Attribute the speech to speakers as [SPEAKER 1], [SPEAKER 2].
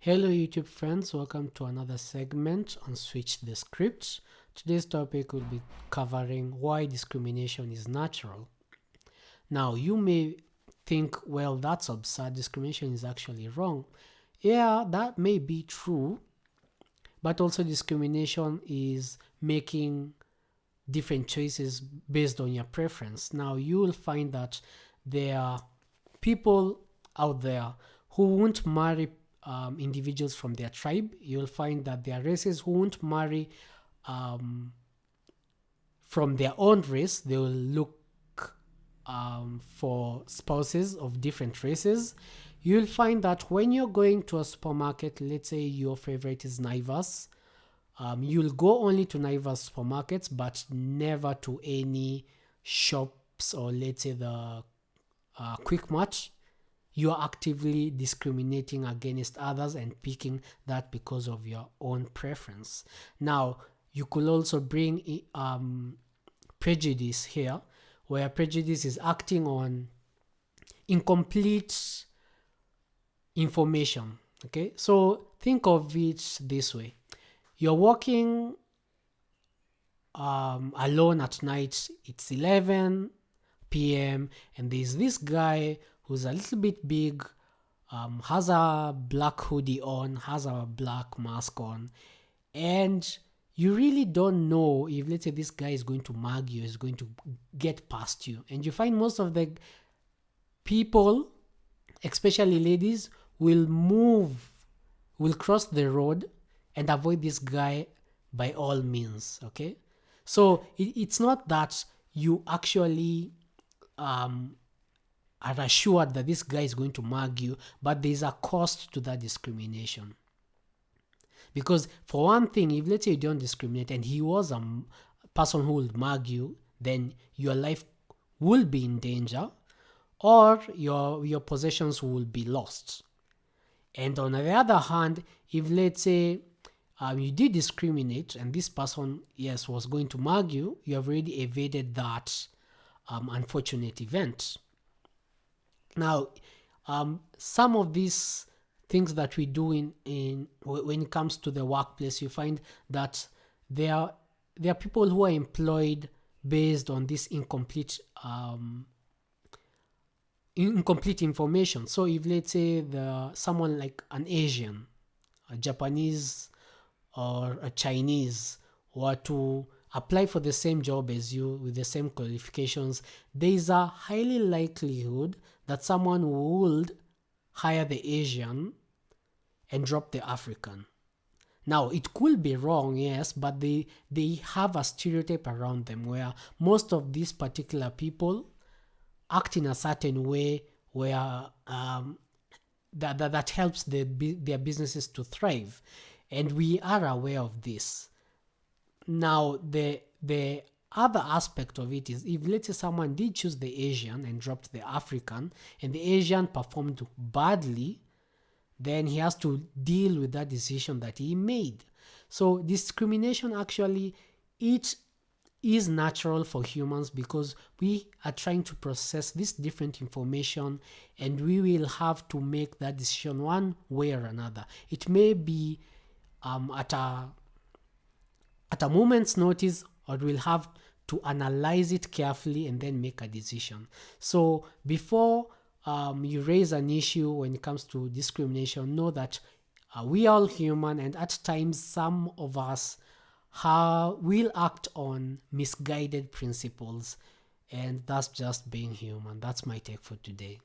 [SPEAKER 1] Hello YouTube friends, welcome to another segment on Switch the Script. Today's topic will be covering why discrimination is natural. Now you may think, well, that's absurd, discrimination is actually wrong. Yeah, that may be true, but also discrimination is making different choices based on your preference. Now you will find that there are people out there who won't marry individuals from their tribe. You'll find that there are races who won't marry from their own race. They will look for spouses of different races. You'll find that when you're going to a supermarket, let's say your favorite is Naivas, you'll go only to Naivas supermarkets, but never to any shops or let's say the Quick Mart. You're actively discriminating against others and picking that because of your own preference. Now, you could also bring prejudice here, where prejudice is acting on incomplete information. Okay, so think of it this way. You're walking alone at night. It's 11 p.m. and there's this guy who's a little bit big, has a black hoodie on, has a black mask on, and you really don't know if, let's say, this guy is going to mug you, is going to get past you. And you find most of the people, especially ladies, will cross the road and avoid this guy by all means. Okay, so it's not that you actually are assured that this guy is going to mug you, but there's a cost to that discrimination. Because for one thing, if let's say you don't discriminate and he was a person who would mug you, then your life will be in danger, or your possessions will be lost. And on the other hand, if let's say you did discriminate and this person, yes, was going to mug you, you have already evaded that unfortunate event. Now, some of these things that we do in when it comes to the workplace, you find that there are people who are employed based on this incomplete information. So if let's say someone like an Asian, a Japanese, or a Chinese were to apply for the same job as you with the same qualifications, there is a highly likelihood that someone would hire the Asian and drop the African. Now, it could be wrong, yes, but they have a stereotype around them where most of these particular people act in a certain way where that helps their businesses to thrive. And we are aware of this. Now, the other aspect of it is, if let's say someone did choose the Asian and dropped the African, and the Asian performed badly, then he has to deal with that decision that he made. So discrimination actually, it is natural for humans because we are trying to process this different information, and we will have to make that decision one way or another. It may be at a moment's notice, or we'll have to analyze it carefully and then make a decision. So before you raise an issue when it comes to discrimination, know that we are all human, and at times some of us will act on misguided principles, and that's just being human. That's my take for today.